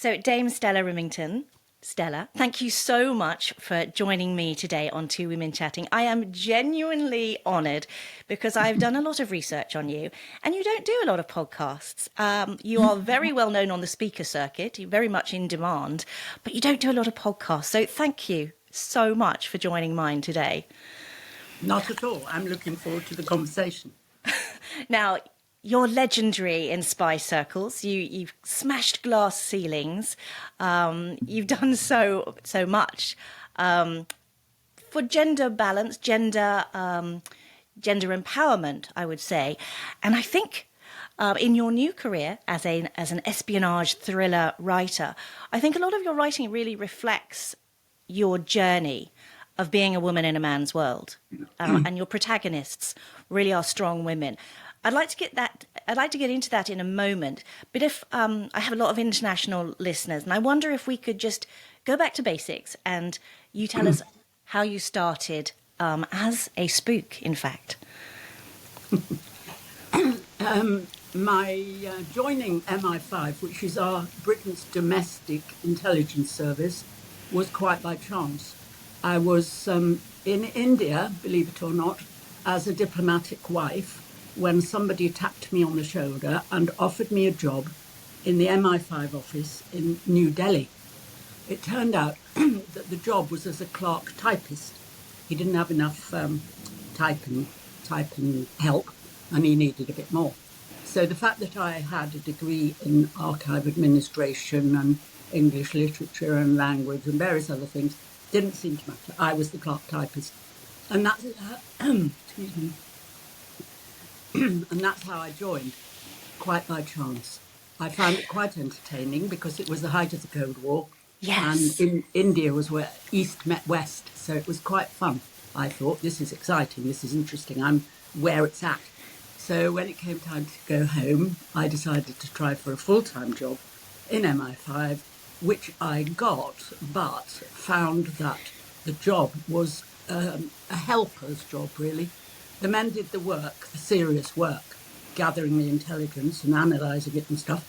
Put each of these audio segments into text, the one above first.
So, Dame Stella Rimington, Stella, thank you so much for joining me today on Two Women Chatting. I am genuinely honoured because I've done a lot of research on you and you don't do a lot of podcasts. You are very well known on the speaker circuit, you're very much in demand, but you don't do a lot of podcasts. So thank you so much for joining mine today. Not at all. I'm looking forward to the conversation. Now, you're legendary in spy circles. You've smashed glass ceilings. You've done so much for gender balance, gender empowerment, I would say. And I think in your new career as an espionage thriller writer, I think a lot of your writing really reflects your journey of being a woman in a man's world, and your protagonists really are strong women. I'd like to get into that in a moment. But if I have a lot of international listeners, and I wonder if we could just go back to basics and you tell us how you started as a spook, in fact. My joining MI5, which is our Britain's domestic intelligence service, was quite by chance. I was in India, believe it or not, as a diplomatic wife, when somebody tapped me on the shoulder and offered me a job in the MI5 office in New Delhi. It turned out that the job was as a clerk typist. He didn't have enough typing help, and he needed a bit more. So the fact that I had a degree in archive administration and English literature and language and various other things didn't seem to matter. I was the clerk typist. And that's, excuse me. And that's how I joined, quite by chance. I found it quite entertaining because it was the height of the Cold War. Yes. And in India was where East met West. So it was quite fun. I thought, this is exciting, this is interesting, I'm where it's at. So when it came time to go home, I decided to try for a full-time job in MI5, which I got, but found that the job was a helper's job, really. The men did the work, the serious work, gathering the intelligence and analysing it and stuff,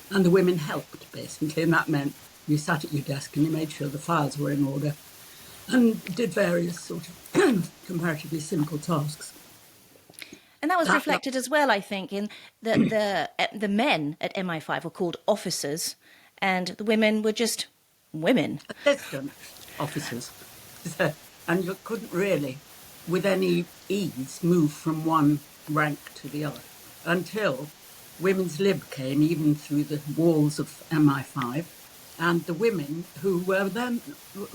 and the women helped, basically, and that meant you sat at your desk and you made sure the files were in order and did various sort of comparatively simple tasks. And that was reflected as well, I think, in the men at MI5 were called officers, and the women were just women. Assistant officers. And you couldn't really, with any ease, move from one rank to the other until Women's Lib came, even through the walls of MI5. And the women who were then,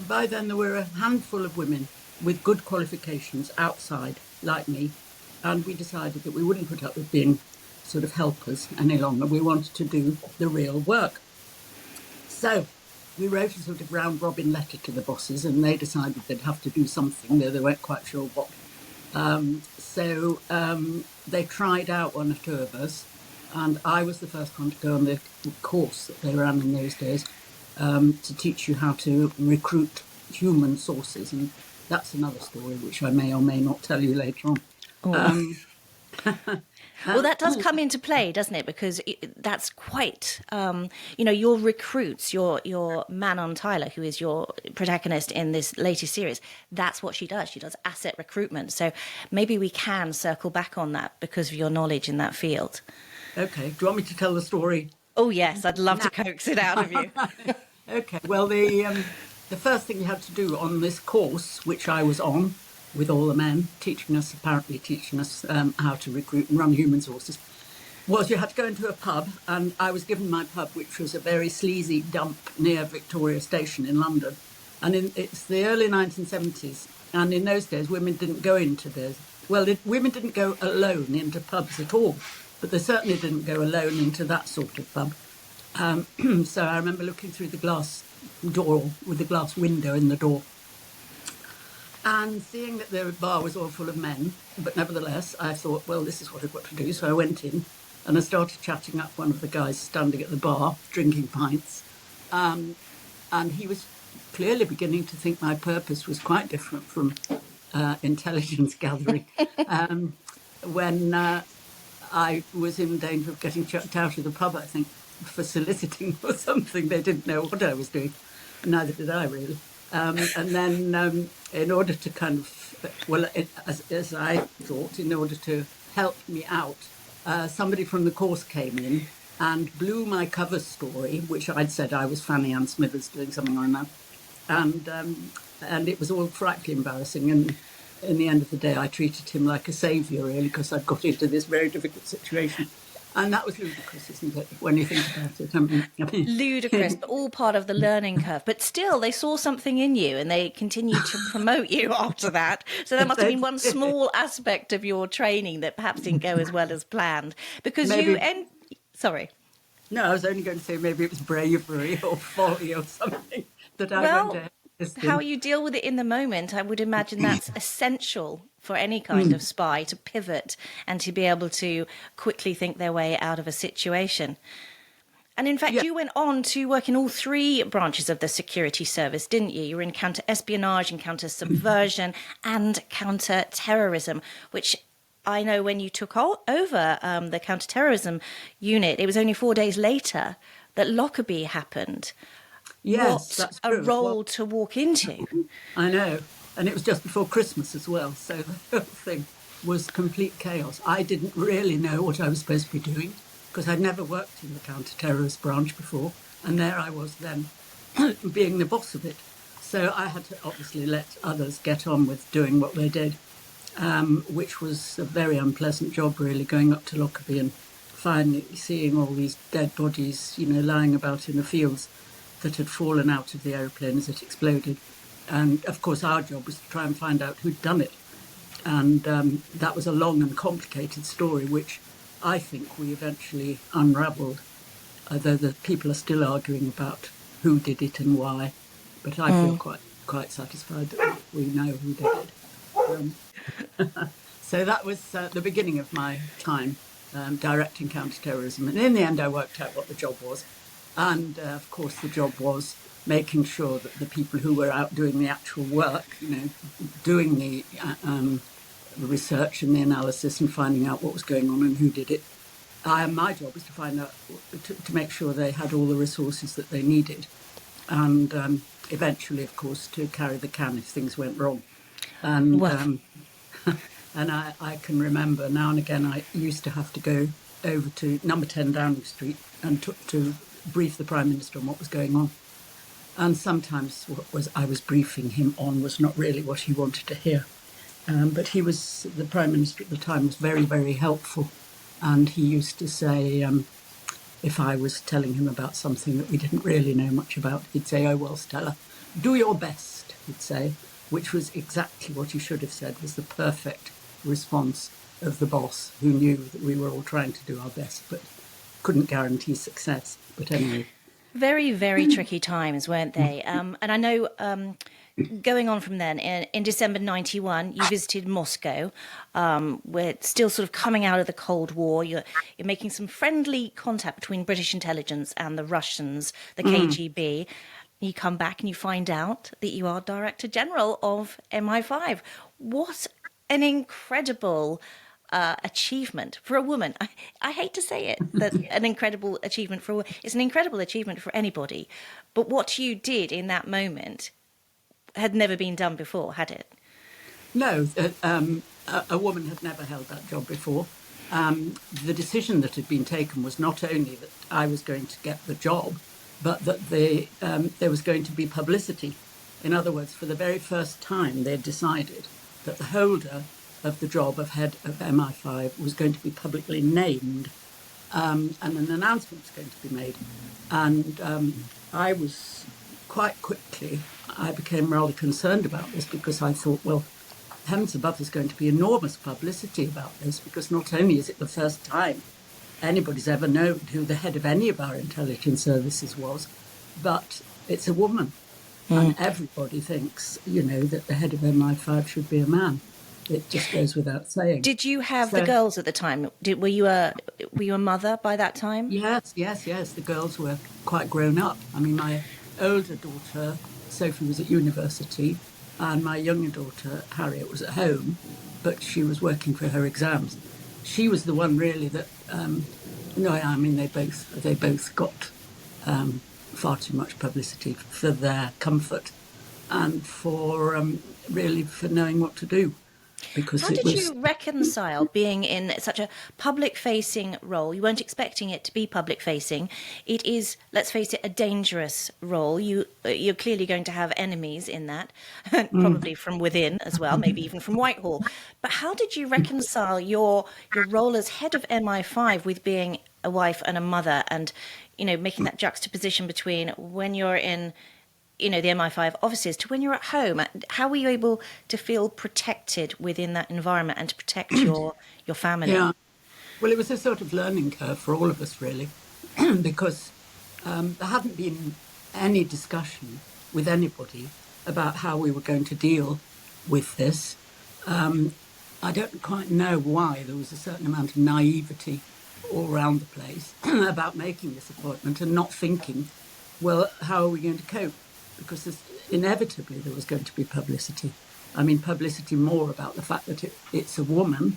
by then there were a handful of women with good qualifications outside, like me. And we decided that we wouldn't put up with being sort of helpers any longer. We wanted to do the real work. So we wrote a sort of round-robin letter to the bosses, and they decided they'd have to do something, though they weren't quite sure what. So they tried out one or two of us, and I was the first one to go on the course that they ran in those days to teach you how to recruit human sources. And that's another story, which I may or may not tell you later on. Well, that does come into play, doesn't it? Because that's quite, your recruits, your Manon Tyler, who is your protagonist in this latest series, that's what she does. She does asset recruitment. So maybe we can circle back on that because of your knowledge in that field. Okay. Do you want me to tell the story? Oh, yes. I'd love to coax it out of you. Okay. Well, the first thing you had to do on this course, which I was on, with all the men, apparently teaching us how to recruit and run human sources, was you had to go into a pub, and I was given my pub, which was a very sleazy dump near Victoria Station in London. And it's the early 1970s, and in those days, women didn't go into those. Well, women didn't go alone into pubs at all, but they certainly didn't go alone into that sort of pub. So I remember looking through the glass door, with the glass window in the door, and seeing that the bar was all full of men, but nevertheless, I thought, well, this is what I've got to do. So I went in and I started chatting up one of the guys standing at the bar, drinking pints. And he was clearly beginning to think my purpose was quite different from intelligence gathering. When I was in danger of getting chucked out of the pub, I think. for soliciting or something. They didn't know what I was doing. Neither did I, really. And then in order to kind of, as I thought, in order to help me out, somebody from the course came in and blew my cover story, which I'd said I was Fanny Ann Smithers doing something like that. And it was all frightfully embarrassing. And in the end of the day, I treated him like a saviour, really, because I'd got into this very difficult situation. And that was ludicrous, isn't it, when you think about it? Ludicrous, but all part of the learning curve. But still, they saw something in you and they continued to promote you after that. So there must have been one small aspect of your training that perhaps didn't go as well as planned. Because Maybe. Sorry. No, I was only going to say maybe it was bravery or folly or something that I went ahead. How you deal with it in the moment, I would imagine that's essential for any kind of spy, to pivot and to be able to quickly think their way out of a situation. And in fact, you went on to work in all three branches of the security service, didn't you? You were in counter-espionage and counter-subversion and counter-terrorism, which I know when you took over the counter-terrorism unit, it was only 4 days later that Lockerbie happened. Yes, what that's true. A role to walk into. I know. And it was just before Christmas as well. So the whole thing was complete chaos. I didn't really know what I was supposed to be doing because I'd never worked in the counter-terrorist branch before. And there I was then being the boss of it. So I had to obviously let others get on with doing what they did, which was a very unpleasant job, really, going up to Lockerbie and finally seeing all these dead bodies, lying about in the fields that had fallen out of the aeroplane as it exploded. And, of course, our job was to try and find out who'd done it. And that was a long and complicated story, which I think we eventually unravelled, although the people are still arguing about who did it and why. But I feel quite satisfied that we know who did it. So that was the beginning of my time directing counter-terrorism. And in the end, I worked out what the job was. And, of course, the job was making sure that the people who were out doing the actual work, doing the research and the analysis and finding out what was going on and who did it, my job was to find out, to make sure they had all the resources that they needed. And eventually, of course, to carry the can if things went wrong. And, and I can remember now and again, I used to have to go over to number 10 Downing Street and to brief the Prime Minister on what was going on. And sometimes what I was briefing him on was not really what he wanted to hear. But the Prime Minister at the time was very, very helpful. And he used to say, if I was telling him about something that we didn't really know much about, he'd say, "Oh, well, Stella, do your best," he'd say, which was exactly what he should have said, was the perfect response of the boss who knew that we were all trying to do our best, but couldn't guarantee success. But anyway. Very, very tricky times, weren't they? And I know going on from then, in December 91, you visited Moscow. We're still sort of coming out of the Cold War. You're making some friendly contact between British intelligence and the Russians, the KGB. You come back and you find out that you are Director General of MI5. What an incredible achievement for a woman. I hate to say it, that an incredible achievement for a woman. It's an incredible achievement for anybody. But what you did in that moment had never been done before, had it? No, a woman had never held that job before. The decision that had been taken was not only that I was going to get the job, but that there was going to be publicity. In other words, for the very first time, they had decided that the holder of the job of head of MI5 was going to be publicly named, and an announcement was going to be made. And I was I became rather concerned about this, because I thought, well, heavens above, there's going to be enormous publicity about this, because not only is it the first time anybody's ever known who the head of any of our intelligence services was, but it's a woman. And everybody thinks, that the head of MI5 should be a man. It just goes without saying. Did you have the girls at the time? Were you a mother by that time? Yes. The girls were quite grown up. I mean, my older daughter, Sophie, was at university, and my younger daughter, Harriet, was at home, but she was working for her exams. She was the one really that No, I mean they both got far too much publicity for their comfort and for really for knowing what to do, because How it did was you reconcile being in such a public facing role? You weren't expecting it to be public facing. It is, let's face it, a dangerous role. You're clearly going to have enemies in that, and probably from within as well, maybe even from Whitehall. But how did you reconcile your role as head of MI5 with being a wife and a mother, and making that juxtaposition between when you're in the MI5 offices to when you're at home? How were you able to feel protected within that environment and to protect your family? yeah. Well, it was a sort of learning curve for all of us, really, because there hadn't been any discussion with anybody about how we were going to deal with this. I don't quite know why there was a certain amount of naivety all around the place about making this appointment and not thinking, well, how are we going to cope? Because inevitably there was going to be publicity. I mean, publicity more about the fact that it's a woman,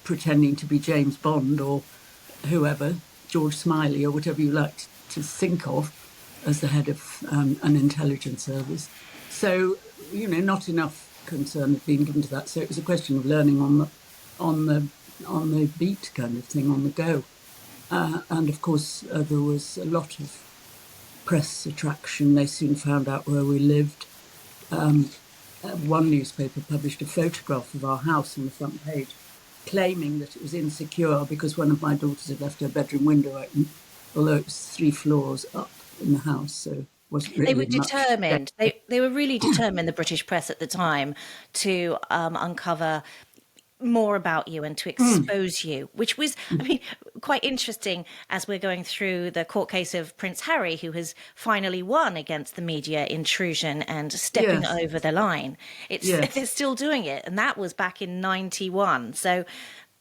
pretending to be James Bond or whoever, George Smiley or whatever you like to think of as the head of an intelligence service. So, not enough concern had been given to that. So it was a question of learning on the beat kind of thing, on the go. And of course, there was a lot of press attraction. They soon found out where we lived. One newspaper published a photograph of our house on the front page, claiming that it was insecure because one of my daughters had left her bedroom window open, although it was 3 floors up in the house, so it wasn't They were really much. determined. They were really determined, the British press at the time, to uncover more about you and to expose you, which was, I mean, quite interesting as we're going through the court case of Prince Harry, who has finally won against the media intrusion and stepping Yes, over the line. They're yes, still doing it, and that was back in 91. So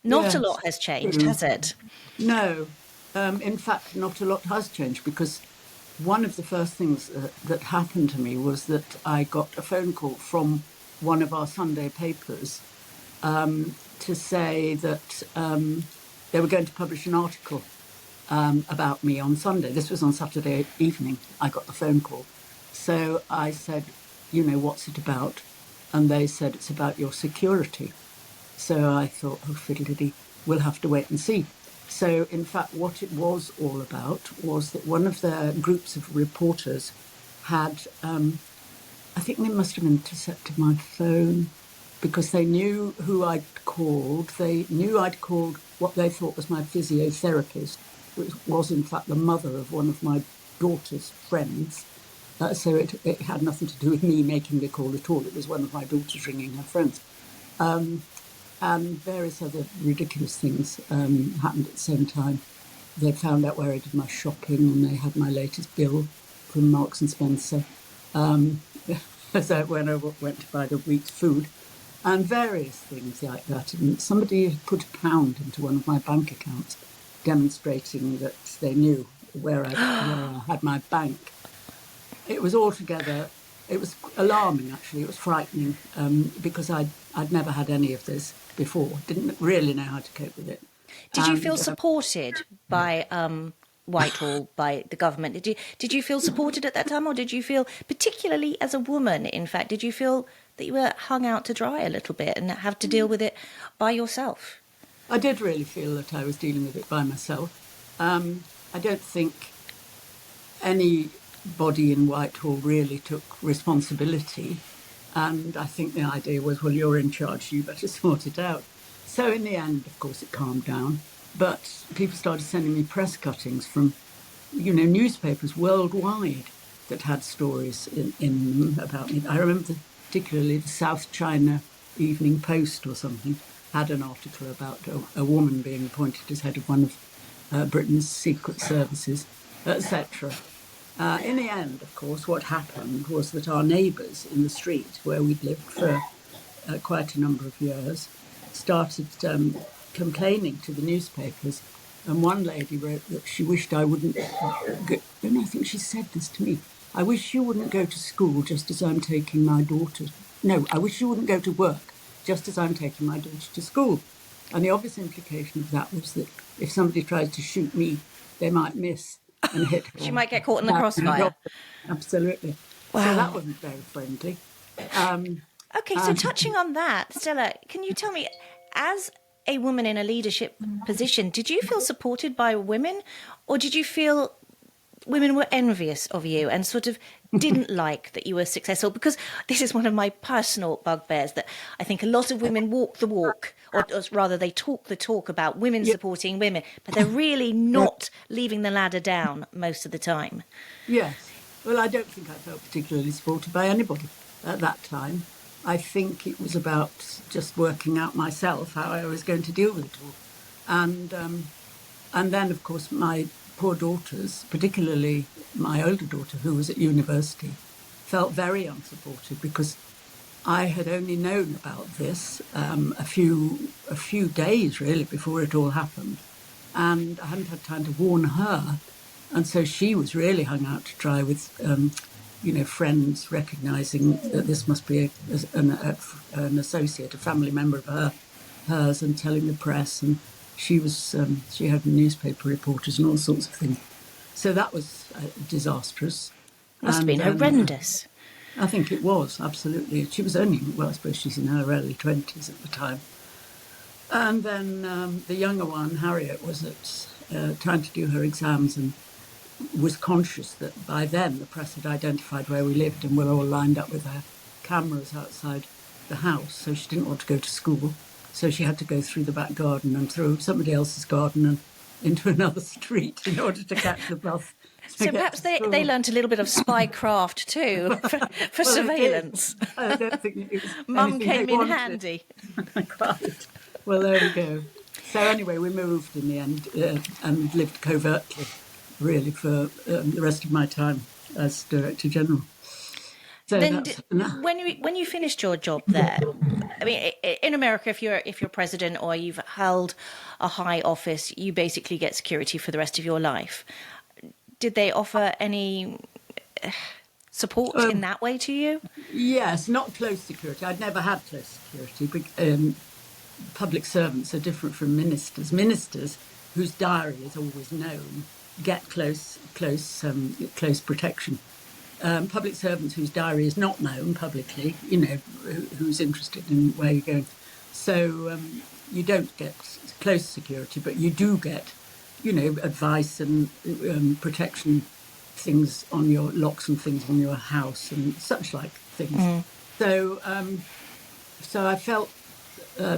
not a yes. lot has changed, True. has it? No, in fact, not a lot has changed, because one of the first things that happened to me was that I got a phone call from one of our Sunday papers to say that they were going to publish an article about me on Sunday. This was on Saturday evening. I got the phone call. So I said, what's it about? And they said, it's about your security. So I thought, oh, fiddle-diddy, we'll have to wait and see. So, in fact, what it was all about was that one of their groups of reporters had, I think they must have intercepted my phone, because they knew who I'd called. They knew I'd called what they thought was my physiotherapist, which was in fact the mother of one of my daughter's friends. So it had nothing to do with me making the call at all. It was one of my daughters ringing her friends. And various other ridiculous things happened at the same time. They found out where I did my shopping, and they had my latest bill from Marks and Spencer. So when I went to buy the week's food, and various things like that. And somebody had put £1 into one of my bank accounts, demonstrating that they knew where I had my bank. It was altogether, it was alarming, actually. It was frightening, because I'd never had any of this before. Didn't really know how to cope with it. Did you And feel supported by Whitehall, by the government? Did you feel supported at that time, or did you feel, particularly as a woman, in fact, did you feel that you were hung out to dry a little bit and have to deal with it by yourself? I did really feel that I was dealing with it by myself. I don't think anybody in Whitehall really took responsibility. And I think the idea was, well, you're in charge, you better sort it out. So in the end, of course, it calmed down. But people started sending me press cuttings from, newspapers worldwide that had stories in them about me. I remember particularly the South China Evening Post or something had an article about a woman being appointed as head of one of Britain's secret services, etc. In the end, of course, what happened was that our neighbours in the street where we'd lived for quite a number of years started complaining to the newspapers. And one lady wrote that she wished I wouldn't go, and I think she said this to me, I wish you wouldn't go to school just as I'm taking my daughter. No, I wish you wouldn't go to work just as I'm taking my daughter to school. And the obvious implication of that was that if somebody tried to shoot me, they might miss and hit her. She might get caught in the crossfire. Absolutely. So that Wow. wasn't very friendly. Okay, so touching on that, Stella, can you tell me, as a woman in a leadership position, did you feel supported by women, or did you feel women were envious of you and sort of didn't like that you were successful? Because this is one of my personal bugbears, that I think a lot of women walk the walk, or rather they talk the talk about women supporting women, but they're really not leaving the ladder down most of the time. Yes. Well, I don't think I felt particularly supported by anybody at that time. I think it was about just working out myself how I was going to deal with it all. And then, of course, my poor daughters, particularly my older daughter, who was at university, felt very unsupported because I had only known about this a few days, really, before it all happened. And I hadn't had time to warn her. And so she was really hung out to dry with, friends recognising that this must be an associate, a family member of hers, and telling the press. And she had newspaper reporters and all sorts of things. So that was disastrous. Must have been horrendous. I think it was, absolutely. She was only, well, I suppose she's in her early 20s at the time. And then the younger one, Harriet, was trying to do her exams and was conscious that by then the press had identified where we lived and were all lined up with their cameras outside the house. So she didn't want to go to school. So she had to go through the back garden and through somebody else's garden and into another street in order to catch the bus. So perhaps they learnt a little bit of spy craft too for surveillance. I don't think it was. Mum came in handy. Quite. Well, there we go. So anyway, we moved in the end and lived covertly, really, for the rest of my time as Director General. So then, when you finished your job there, I mean, in America, if you're president or you've held a high office, you basically get security for the rest of your life. Did they offer any support in that way to you? Yes, not close security. I'd never had close security. Public servants are different from ministers. Ministers, whose diary is always known, get close protection. Public servants whose diary is not known publicly, who's interested in where you're going. So you don't get close security, but you do get, advice and protection things on your locks and things on your house and such like things. Mm. So I felt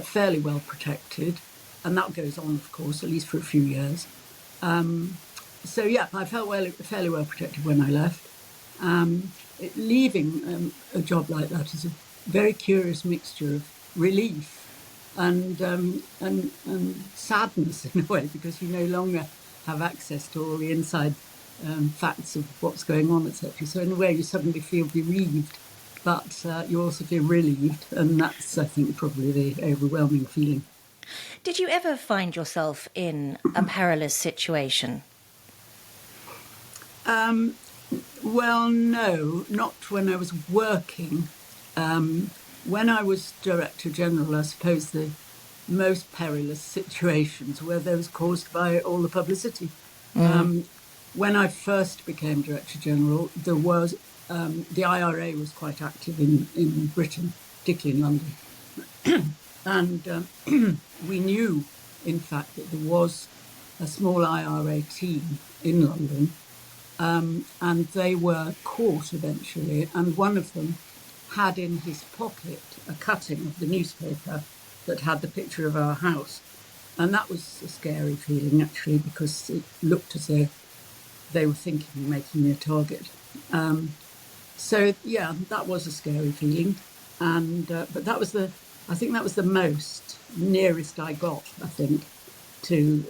fairly well protected, and that goes on, of course, at least for a few years. I felt fairly well protected when I left. Leaving a job like that is a very curious mixture of relief and sadness in a way, because you no longer have access to all the inside facts of what's going on, etc. So in a way, you suddenly feel bereaved, but you also feel relieved, and that's, I think, probably the overwhelming feeling. Did you ever find yourself in a perilous situation? Well, no, not when I was working. When I was Director General, I suppose the most perilous situations were those caused by all the publicity. When I first became Director General, there was the IRA was quite active in Britain, particularly in London. And we knew, in fact, that there was a small IRA team in London, and they were caught eventually, and one of them had in his pocket a cutting of the newspaper that had the picture of our house. And that was a scary feeling, actually, because it looked as though they were thinking of making me a target. That was a scary feeling. And but I think that was the most nearest I got, I think, to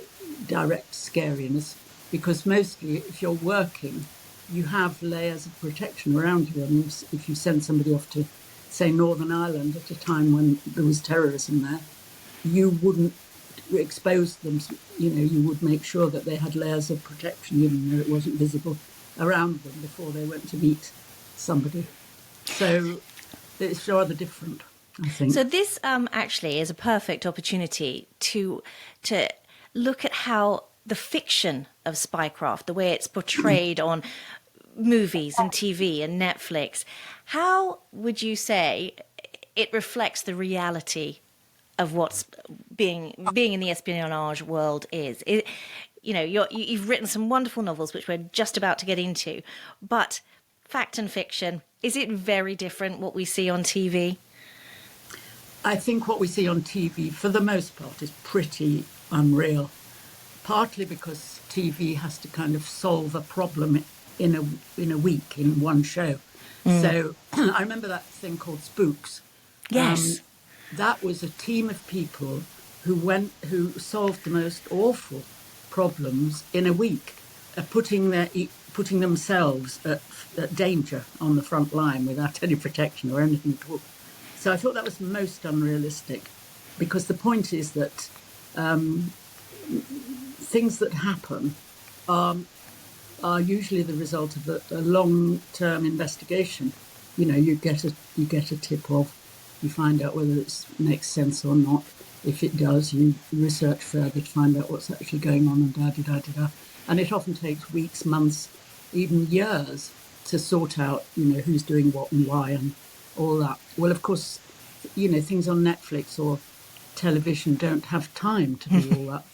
direct scariness, because mostly if you're working, you have layers of protection around you. I mean, if you send somebody off to, say, Northern Ireland at a time when there was terrorism there, you wouldn't expose them. You would make sure that they had layers of protection, even though it wasn't visible, around them before they went to meet somebody. So it's rather different. I think. So this actually is a perfect opportunity to look at how the fiction of spycraft, the way it's portrayed on movies and TV and Netflix, how would you say it reflects the reality of what's being in the espionage world is? You've written some wonderful novels, which we're just about to get into, but fact and fiction, is it very different what we see on TV? I think what we see on TV, for the most part, is pretty unreal. Partly because TV has to kind of solve a problem in a week, in one show. So I remember that thing called Spooks. Yes. That was a team of people who solved the most awful problems in a week, putting themselves at danger on the front line without any protection or anything at all. So I thought that was most unrealistic, because the point is that things that happen are usually the result of a long-term investigation. You get a tip off, you find out whether it makes sense or not. If it does, you research further to find out what's actually going on, and da-da-da-da-da. And it often takes weeks, months, even years to sort out, who's doing what and why and all that. Well, of course, things on Netflix or television don't have time to do all that.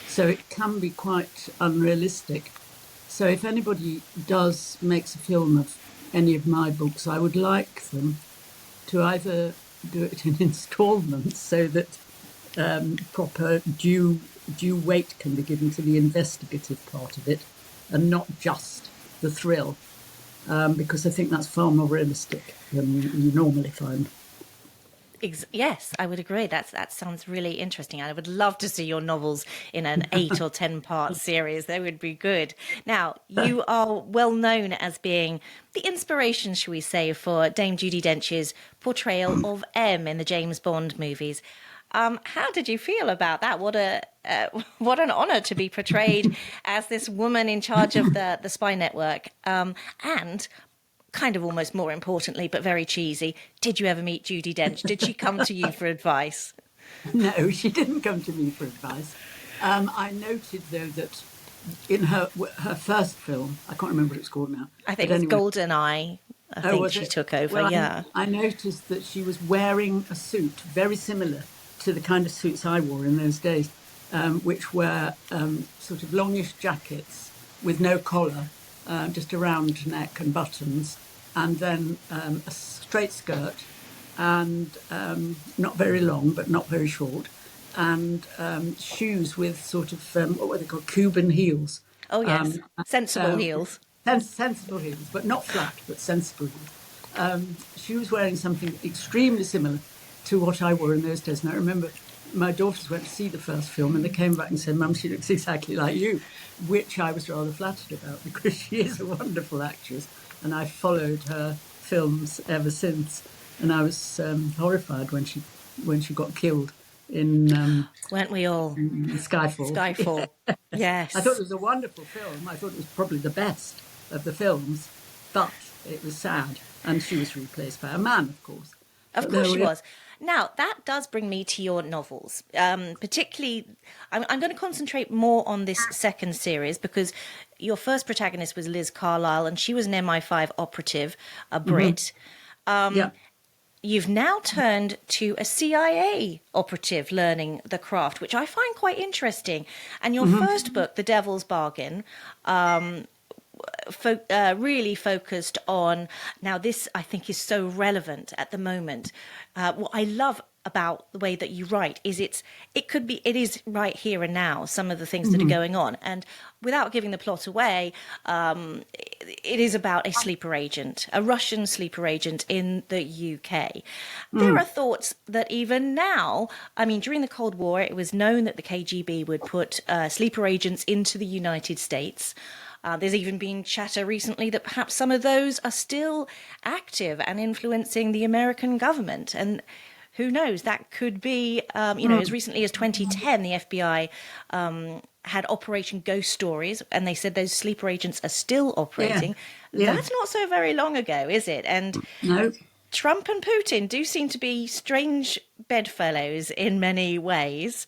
So it can be quite unrealistic. So if anybody makes a film of any of my books, I would like them to either do it in installments so that proper due weight can be given to the investigative part of it, and not just the thrill, because I think that's far more realistic than you normally find. Yes, I would agree. That sounds really interesting. I would love to see your novels in an 8 or 10-part series. They would be good. Now, you are well known as being the inspiration, shall we say, for Dame Judi Dench's portrayal of M in the James Bond movies. How did you feel about that? What an honour to be portrayed as this woman in charge of the spy network, and kind of almost more importantly, but very cheesy, did you ever meet Judi Dench? Did she come to you for advice? No, she didn't come to me for advice. I noted, though, that in her first film, I can't remember what it's called now. I think it was GoldenEye. I think she took over, well, yeah. I noticed that she was wearing a suit very similar to the kind of suits I wore in those days, which were sort of longish jackets with no collar, just a round neck and buttons, and then a straight skirt, and not very long but not very short, and shoes with sort of what were they called, Cuban heels. Oh yes, sensible heels. Sensible heels, but not flat, but sensible heels. She was wearing something extremely similar to what I wore in those days, and I remember my daughters went to see the first film and they came back and said, "Mum, she looks exactly like you," which I was rather flattered about, because she is a wonderful actress and I've followed her films ever since. And I was horrified when she got killed in weren't we all? Skyfall. Yes. I thought it was a wonderful film. I thought it was probably the best of the films, but it was sad. And she was replaced by a man, of course. Of course she was. Now, that does bring me to your novels. Particularly, I'm going to concentrate more on this second series, because your first protagonist was Liz Carlisle, and she was an MI5 operative, a Brit. You've now turned to a CIA operative learning the craft, which I find quite interesting. And your first book, The Devil's Bargain, really focused on, now this I think is so relevant at the moment. What I love about the way that you write is it is right here and now, some of the things that are going on, and without giving the plot away, it is about a sleeper agent, a Russian sleeper agent in the UK. There are thoughts that even now, I mean, during the Cold War, it was known that the KGB would put sleeper agents into the United States. There's even been chatter recently that perhaps some of those are still active and influencing the American government. And who knows, that could be, as recently as 2010, the FBI had Operation Ghost Stories, and they said those sleeper agents are still operating. Yeah. That's not so very long ago, is it? And no. Trump and Putin do seem to be strange bedfellows in many ways.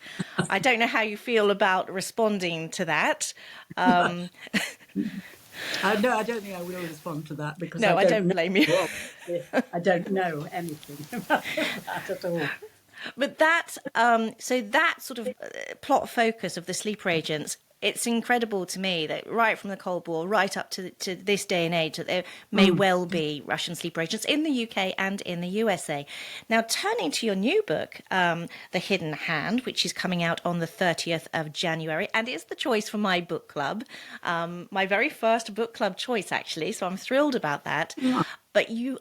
I don't know how you feel about responding to that. Um, No, I don't think I will respond to that because I no, I don't don't know. blame you. Well, I don't know anything about that at all. But that, so that sort of plot focus of the sleeper agents, it's incredible to me that right from the Cold War right up to this day and age that there may well be Russian sleeper agents in the UK and in the USA. Now, turning to your new book, The Hidden Hand, which is coming out on the 30th of January and is the choice for my book club, my very first book club choice, actually, so I'm thrilled about that. But your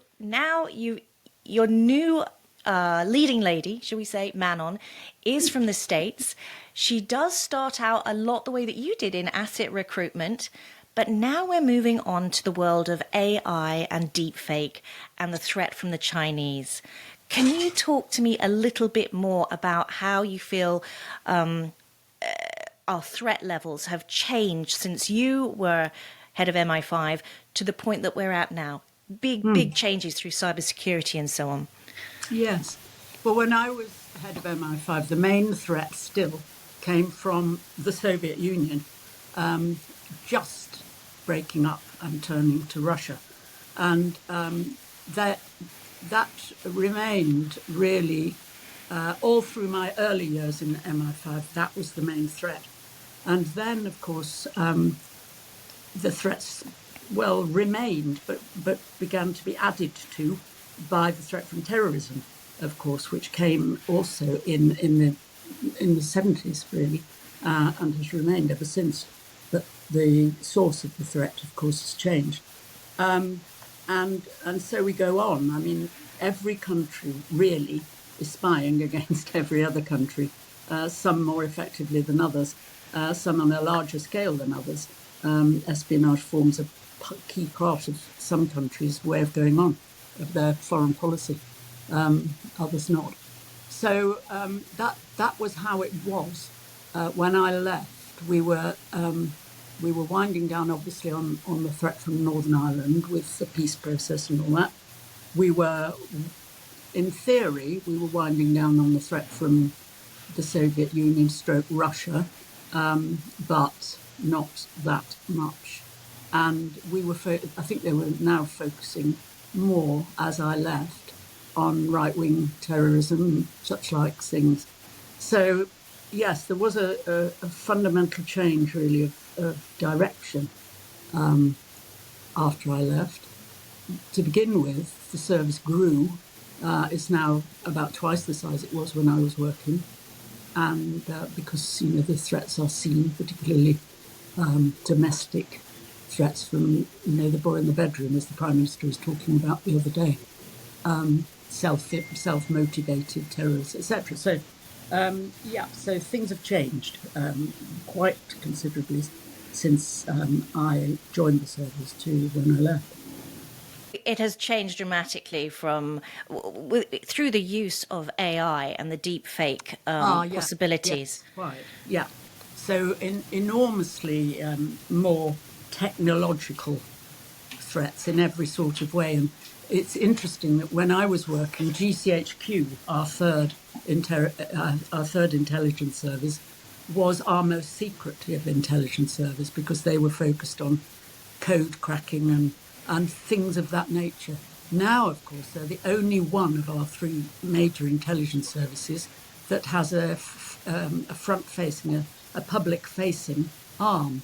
new leading lady, shall we say, Manon, is from the States. She does start out a lot the way that you did in asset recruitment, but now we're moving on to the world of AI and deepfake and the threat from the Chinese. Can you talk to me a little bit more about how you feel our threat levels have changed since you were head of MI5 to the point that we're at now? Big changes through cybersecurity and so on. Yes. Well, when I was head of MI5, the main threat still came from the Soviet Union just breaking up and turning to Russia. And that remained really all through my early years in MI5. That was the main threat. And then, of course, the threats, well, remained, but began to be added to by the threat from terrorism, of course, which came also in the 70s, really, and has remained ever since. But the source of the threat, of course, has changed. And so we go on. I mean, every country really is spying against every other country, some more effectively than others, some on a larger scale than others. Espionage forms a key part of some countries' way of going on, of their foreign policy, others not. So that was how it was. When I left, we were winding down, obviously, on the threat from Northern Ireland with the peace process and all that. We were, in theory, we were winding down on the threat from the Soviet Union / Russia, but not that much. And we were, I think they were now focusing more, as I left, on right-wing terrorism, such like things. So, yes, there was a fundamental change, really, of direction after I left. To begin with, the service grew. It's now about twice the size it was when I was working. And because, the threats are seen, particularly domestic threats from, the boy in the bedroom, as the Prime Minister was talking about the other day, self-motivated terrorists, etc. So, so things have changed quite considerably since I joined the service to when I left. It has changed dramatically from through the use of AI and the deep fake possibilities. Yes, right. Yeah. So enormously more technological threats in every sort of way. And it's interesting that when I was working, GCHQ, our third intelligence service, was our most secretive intelligence service because they were focused on code cracking and things of that nature. Now, of course, they're the only one of our three major intelligence services that has a front-facing, a public-facing arm,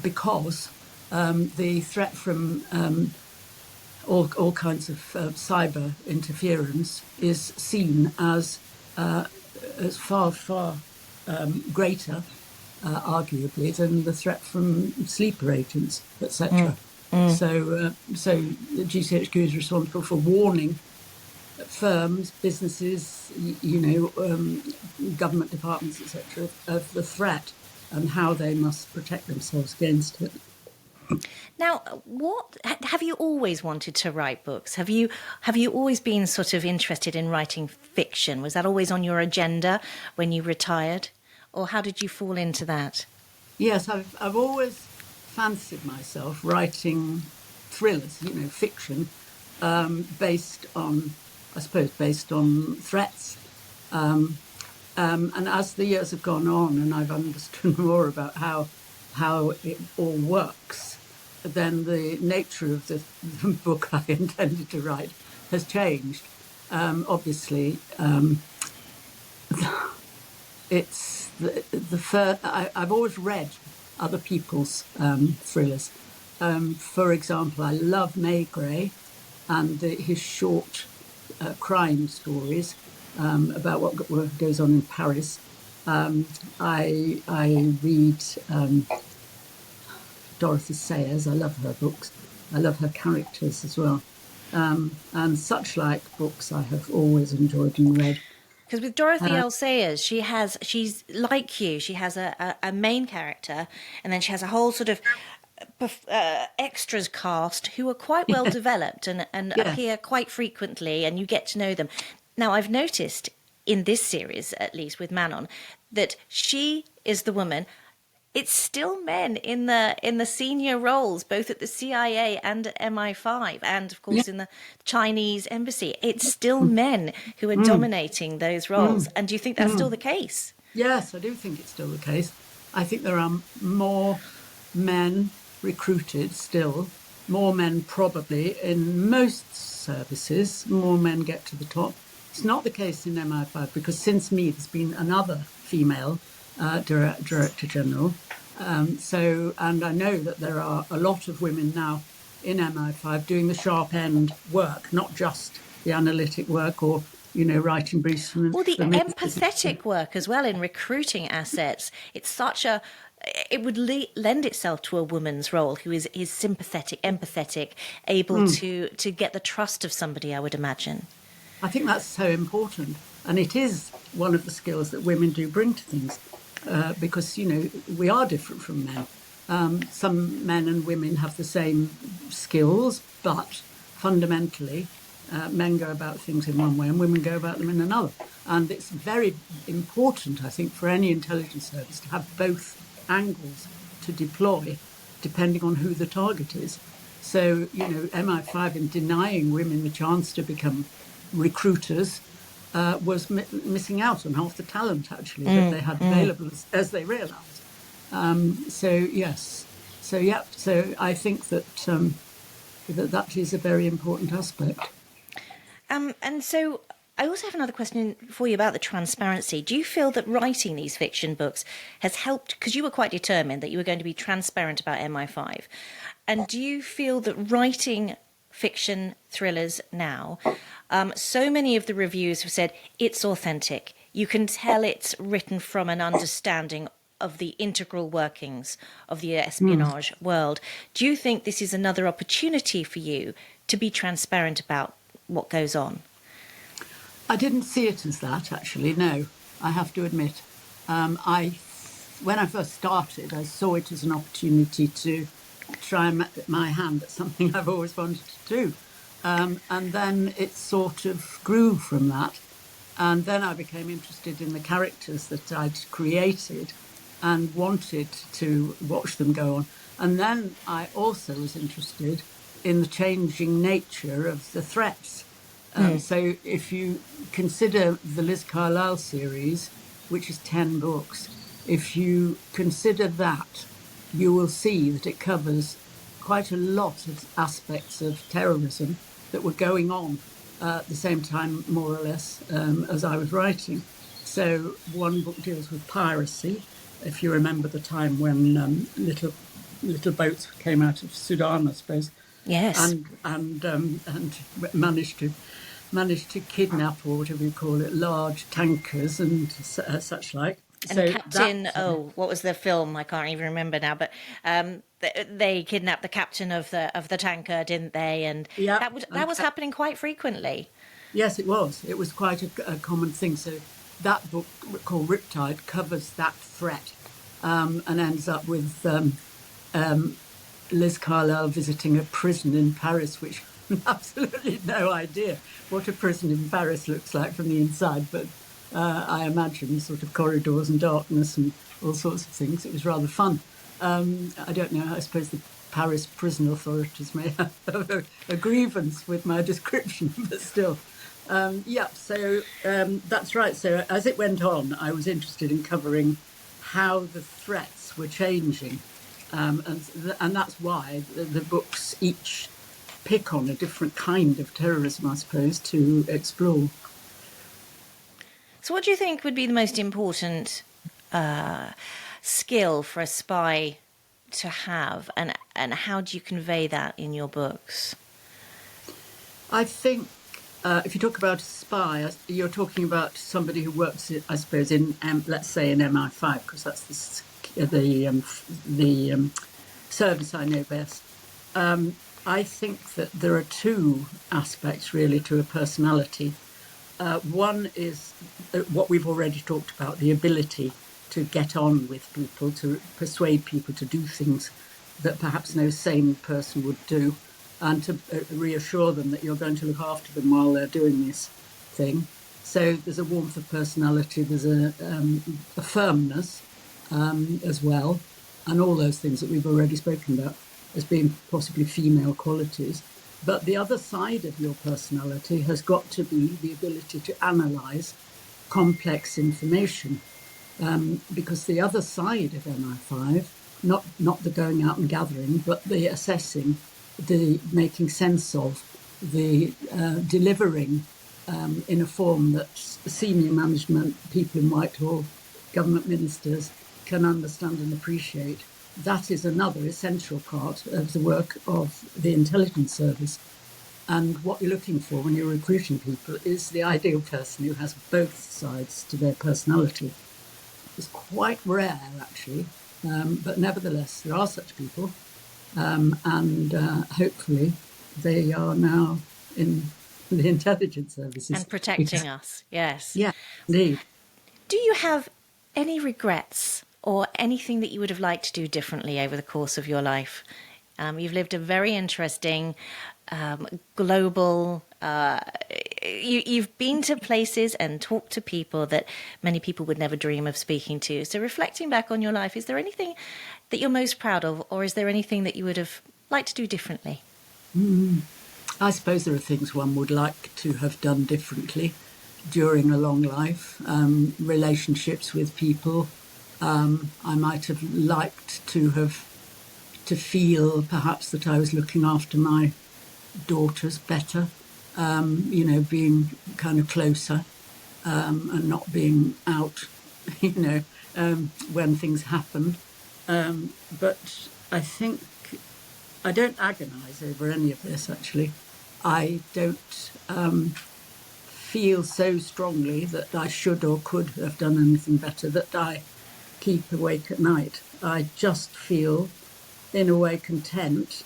because the threat from all kinds of cyber interference is seen as far greater, arguably, than the threat from sleeper agents, etc. So the GCHQ is responsible for warning firms, businesses, government departments, etc., of the threat and how they must protect themselves against it. Now, what have you always wanted to write books? Have you always been sort of interested in writing fiction? Was that always on your agenda when you retired, or how did you fall into that? Yes, I've always fancied myself writing thrillers, fiction, based on, I suppose, based on threats. And as the years have gone on and I've understood more about how it all works, then the nature of the book I intended to write has changed. Obviously, it's the first. I've always read other people's thrillers. For example, I love Maigret and his short crime stories about what goes on in Paris. I read Dorothy Sayers. I love her books. I love her characters as well. And such like books I have always enjoyed and read. Because with Dorothy L. Sayers, she's like you. She has a main character, and then she has a whole sort of extras cast who are quite well developed and Yes. appear quite frequently, and you get to know them. Now, I've noticed in this series, at least with Manon, that she is the woman. It's still men in the senior roles, both at the CIA and at MI5, and of course in the Chinese embassy. It's still men who are dominating those roles. And do you think that's still the case? Yes, I do think it's still the case. I think there are more men recruited still, more men probably in most services, more men get to the top. It's not the case in MI5 because since me, there's been another female Director General. And I know that there are a lot of women now in MI5 doing the sharp end work, not just the analytic work or, writing briefs. Well, the empathetic work as well in recruiting assets. It's it would lend itself to a woman's role who is sympathetic, empathetic, able to get the trust of somebody, I would imagine. I think that's so important. And it is one of the skills that women do bring to things because, we are different from men. Some men and women have the same skills, but fundamentally, men go about things in one way and women go about them in another. And it's very important, I think, for any intelligence service to have both angles to deploy, depending on who the target is. So, MI5 in denying women the chance to become recruiters was missing out on half the talent, actually, that they had available as they realised. So I think that that is a very important aspect. And so I also have another question for you about the transparency. Do you feel that writing these fiction books has helped, because you were quite determined that you were going to be transparent about MI5, and do you feel that writing fiction thrillers now, so many of the reviews have said it's authentic. You can tell it's written from an understanding of the integral workings of the espionage world. Do you think this is another opportunity for you to be transparent about what goes on? I didn't see it as that, actually, no, I have to admit. When I first started, I saw it as an opportunity to try my hand at something I've always wanted to do. And then it sort of grew from that. And then I became interested in the characters that I'd created and wanted to watch them go on. And then I also was interested in the changing nature of the threats. So if you consider the Liz Carlyle series, which is 10 books, if you consider that, you will see that it covers quite a lot of aspects of terrorism that were going on at the same time, more or less, as I was writing. So one book deals with piracy, if you remember the time when little boats came out of Sudan, I suppose. Yes. And managed to kidnap, or whatever you call it, large tankers and such like. And so Captain, what was the film? I can't even remember now. But they kidnapped the captain of the tanker, didn't they? And that was happening quite frequently. Yes, it was. It was quite a common thing. So that book called Riptide covers that threat and ends up with Liz Carlyle visiting a prison in Paris, which absolutely no idea what a prison in Paris looks like from the inside, but I imagine sort of corridors and darkness and all sorts of things. It was rather fun. I don't know, I suppose the Paris prison authorities may have a grievance with my description, but still. That's right. So as it went on, I was interested in covering how the threats were changing. And that's why the books each pick on a different kind of terrorism, I suppose, to explore. So what do you think would be the most important skill for a spy to have, and how do you convey that in your books? I think if you talk about a spy, you're talking about somebody who works, I suppose, in let's say in MI5, because that's the service I know best. I think that there are two aspects really to a personality. One is what we've already talked about, the ability to get on with people, to persuade people to do things that perhaps no sane person would do, and to reassure them that you're going to look after them while they're doing this thing. So there's a warmth of personality, there's a firmness as well, and all those things that we've already spoken about as being possibly female qualities. But the other side of your personality has got to be the ability to analyse complex information, because the other side of MI5, not the going out and gathering, but the assessing, the making sense of, the delivering in a form that senior management, people in Whitehall, government ministers can understand and appreciate. That is another essential part of the work of the intelligence service. And what you're looking for when you're recruiting people is the ideal person who has both sides to their personality. It's quite rare, actually, but nevertheless, there are such people. And hopefully they are now in the intelligence services. And protecting us, yes. Yeah, indeed. Do you have any regrets or anything that you would have liked to do differently over the course of your life? You've lived a very interesting, global... You've been to places and talked to people that many people would never dream of speaking to. So reflecting back on your life, is there anything that you're most proud of, or is there anything that you would have liked to do differently? I suppose there are things one would like to have done differently during a long life. Relationships with people. I might have liked to feel perhaps that I was looking after my daughters better, being kind of closer, and not being out, when things happen. But I think I don't agonise over any of this, actually. I don't feel so strongly that I should or could have done anything better that I keep awake at night. I just feel, in a way, content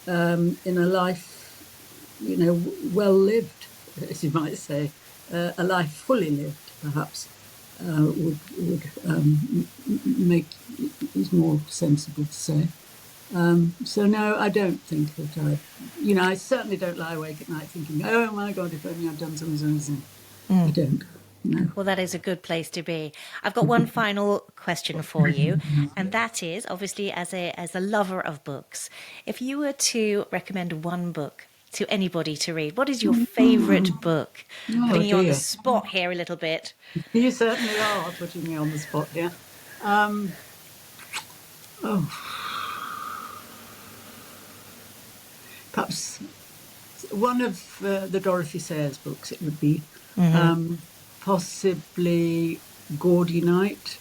in a life, well lived, as you might say, a life fully lived, perhaps, would make is more sensible to say. So no, I don't think that I certainly don't lie awake at night thinking, oh my God, if only I'd done something. I don't. No. Well, that is a good place to be. I've got one final question for you, and that is, obviously, as a lover of books, if you were to recommend one book to anybody to read, what is your favourite book? Putting you on the spot here a little bit. You certainly are putting me on the spot here. Perhaps one of the Dorothy Sayers books, it would be. Possibly Gaudy Night.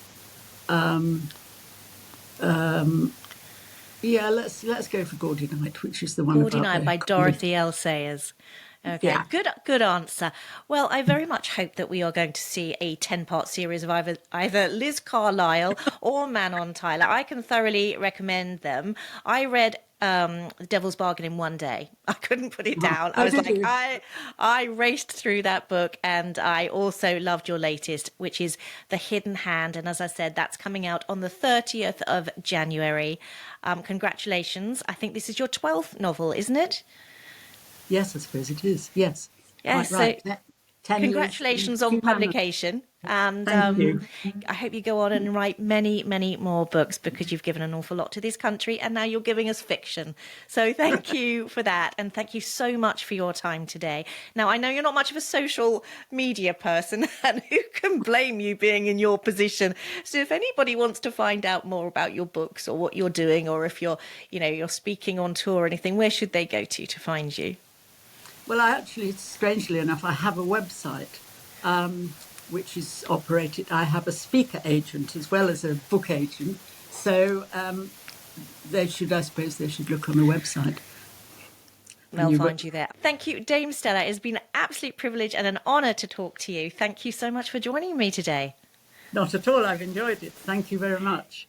Let's go for Gaudy Night, which is the one Gaudy Night by Dorothy L. Sayers. Okay, Yeah. Good answer. Well, I very much hope that we are going to see a 10-part series of either Liz Carlisle or Manon Tyler. I can thoroughly recommend them. I read The Devil's Bargain in one day. I couldn't put it down. I was like, I raced through that book, and I also loved your latest, which is The Hidden Hand. And as I said, that's coming out on the 30th of January. Congratulations. I think this is your 12th novel, isn't it? Yes, I suppose it is. Yes. Yes. Right. So 10 years in Congratulations on humanity. publication. And Thank you. I hope you go on and write many, many more books because you've given an awful lot to this country and now you're giving us fiction. So thank you for that. And thank you so much for your time today. Now, I know you're not much of a social media person, and who can blame you being in your position? So if anybody wants to find out more about your books or what you're doing, or if you're speaking on tour or anything, where should they go to find you? Well, I actually, strangely enough, I have a website which is operated. I have a speaker agent as well as a book agent. So I suppose they should look on the website. They'll find you there. Thank you, Dame Stella. It's been an absolute privilege and an honour to talk to you. Thank you so much for joining me today. Not at all. I've enjoyed it. Thank you very much.